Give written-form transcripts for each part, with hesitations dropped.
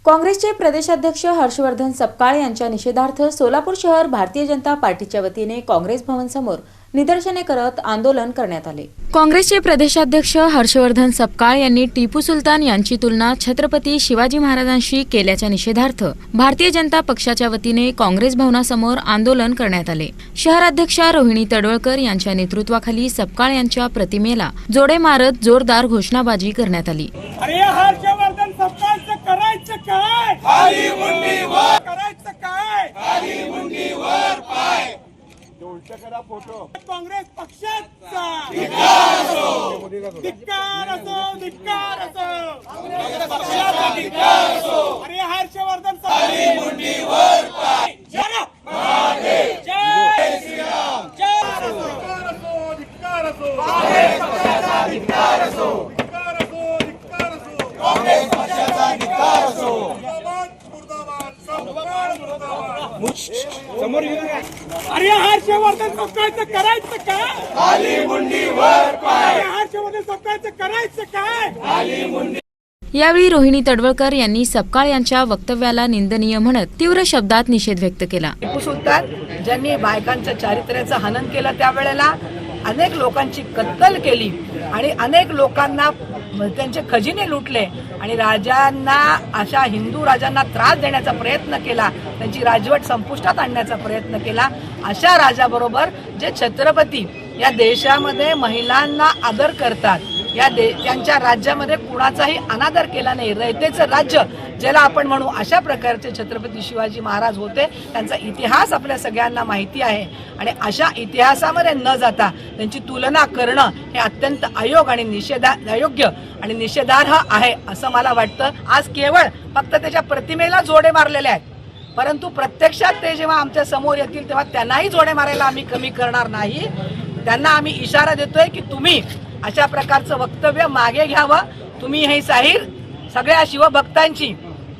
काँग्रेसचे प्रदेशाध्यक्ष हर्षवर्धन सपकाळ यांच्या निषेधार्थ सोलापूर शहर भारतीय जनता पार्टीच्या वतीने काँग्रेस भवन समोर निदर्शने करत आंदोलन करण्यात आले। काँग्रेसचे प्रदेशाध्यक्ष हर्षवर्धन सपकाळ यांनी टिपू सुलतान यांची तुलना छत्रपती शिवाजी महाराजांशी केल्याच्या निषेधार्थ भारतीय जनता पक्षाच्या वतीने काँग्रेस भवनासमोर आंदोलन करण्यात आले। शहराध्यक्षा रोहिणी तडवळकर यांच्या नेतृत्वाखाली सपकाळ यांच्या प्रतिमेला जोडे मारत जोरदार घोषणाबाजी करण्यात आली। हर्षवर्धन सपकाळचं करायचं काय? खाली मुंडीवर करायचं काय? खाली मुंडीवर पाय उलट करा फोटो। काँग्रेस पक्षाचा धिक्कार असो, धिक्कार असो, धिक्कार असो, काँग्रेस पक्षाचा धिक्कार असो। अरे हर्षवर्धन खाली मुंडीवर पाय जय महादेव, जय श्रीराम, जय धिक्कार असो, धिक्कार असो, काँग्रेस पक्षाचा धिक्कार असो, धिक्कार असो, धिक्कार असो, काँग्रेस पक्षाचा धिक्कार असो। समोर अरे हर्षवर्धन सपकाळचं करायचं काय? खाली मुंडीवर पाय हर्षवर्धन सपकाळचं करायचं काय? खाली मुंडी। यावेळी रोहिणी तडवळकर यांनी सपकाळ यांच्या वक्तव्याला निंदनीय म्हणत तीव्र शब्दात निषेध व्यक्त केला। टिपू सुलतान ज्यांनी बायकांच्या चारित्र्याचं हनन केलं त्यावेळेला अनेक लोकांची कत्तल केली आणि अनेक लोकांना त्यांचे खजिने लुटले आणि राजांना अशा हिंदू राजांना त्रास देण्याचा प्रयत्न केला, त्यांची राजवट संपुष्टात आणण्याचा प्रयत्न केला। अशा राजाबरोबर जे छत्रपती या देशामध्ये महिलांना आदर करतात, त्यांच्या राज्यामध्ये कुणाचाही अनादर केला नाही, रयतेचं राज्य ज्याला आपण म्हणू अशा प्रकारचे छत्रपती शिवाजी महाराज होते। त्यांचा इतिहास आपल्या सगळ्यांना माहिती आहे आणि अशा इतिहासामध्ये न जाता त्यांची तुलना करणं हे अत्यंत अयोग्य आणि निषेधार्ह आहे असं मला वाटतं। आज केवळ फक्त त्याच्या प्रतिमेला जोडे मारलेले आहेत, परंतु प्रत्यक्षात ते जेव्हा आमच्या समोर येतील तेव्हा त्यांनाही जोडे मारायला आम्ही कमी करणार नाही। त्यांना आम्ही इशारा देतोय की तुम्ही अशा प्रकारचं वक्तव्य मागे घ्यावं। तुम्ही हे जाहीर सगळ्या शिवभक्तांची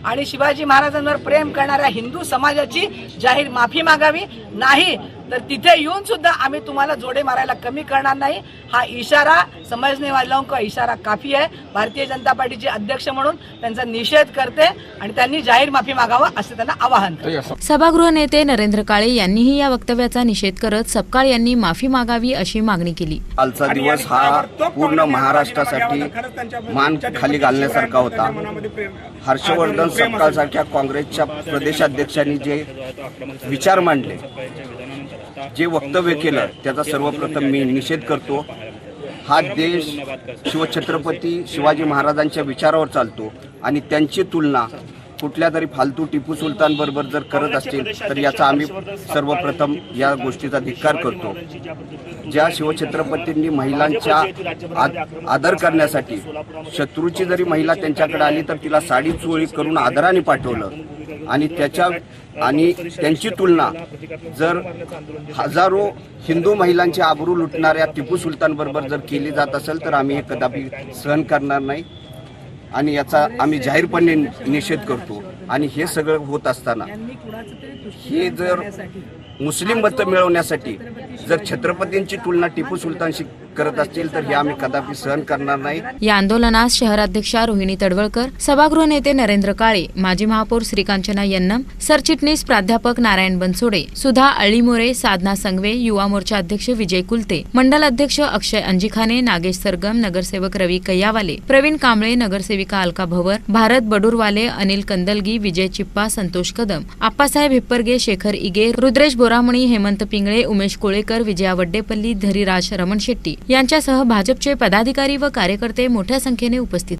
आणि शिवाजी महाराजांवर प्रेम करणाऱ्या हिंदू समाजाची जाहीर माफी मागावी, नाही तर तिथे येऊन सुद्धा आम्ही तुम्हाला जोडे मारायला कमी करणार नाही। हा इशारा समजने वालों का इशारा काफी आहे। भारतीय जनता पार्टीचे अध्यक्ष म्हणून त्यांचा निषेध करते आणि त्यांनी जाहीर माफी मागावं असं त्यांना आवाहन करते। सभागृह नेते नरेंद्र काळे यांनीही या वक्तव्याचा निषेध करत सपकाळ यांनी माफी मागावी अशी मागणी केली। कालचा दिवस हा पूर्ण महाराष्ट्रासाठी मान खाली घालण्यासारखा होता। हर्षवर्धन सपकाळ सारख्या काँग्रेसच्या प्रदेशाध्यक्षांनी जे विचार मांडले, जे वक्तव्य केलं त्याचा सर्वप्रथम मी निषेध करतो। हा देश शिवछत्रपती शिवाजी महाराजांच्या विचारावर चालतो आणि त्यांची तुलना कुठल्या तरी फालतू टिपू सुलतान बरोबर जर करत असतील तर याचा आम्ही सर्वप्रथम या गोष्टीचा धिक्कार करतो। ज्या शिवछत्रपतींनी महिलांच्या आदर करण्यासाठी शत्रूची जरी महिला त्यांच्याकडे आली तर तिला साडी चोळी करून आदराने पाठवलं आणि त्यांची तुलना जर हजारो हिंदू महिलांची आबरू लुटणाऱ्या टिपू सुलतान बरोबर जर केली जात असेल तर आम्ही हे कदापि सहन करणार नाही आणि याचा आम्ही जाहीरपणे निषेध करतो। आणि हे सगळं होत असताना हे जर मुस्लिम मतं मिळवण्यासाठी जर छत्रपतींची तुलना टिपू सुलतानशी करत असतील तर हे आम्ही कदापि सहन करणार नाही। या आंदोलनात शहराध्यक्षा रोहिणी तडवळकर, सभागृह नेते नरेंद्र काळे, माजी महापौर श्रीकांचना यन्नम, सरचिटणीस प्राध्यापक नारायण बनसोडे, सुधा अळीमोरे, साधना संगवे, युवा मोर्चा अध्यक्ष विजय कुलते, मंडल अध्यक्ष अक्षय अंजिखाने, नागेश सरगम, नगरसेवक रवी कैयावाले, प्रवीण कांबळे, नगरसेविका अलका भवर, भारत बडूरवाले, अनिल कंदलगी, विजय चिप्पा, संतोष कदम, आप्पासाहेब हिप्परगे, शेखर इगे, रुद्रेश बोरामणी, हेमंत पिंगळे, उमेश कोळेकर, विजया वड्डेपल्ली, धरीराज रमण शेट्टी यांच्यासह भाजपचे पदाधिकारी व कार्यकर्ते मोठ्या संख्येने उपस्थित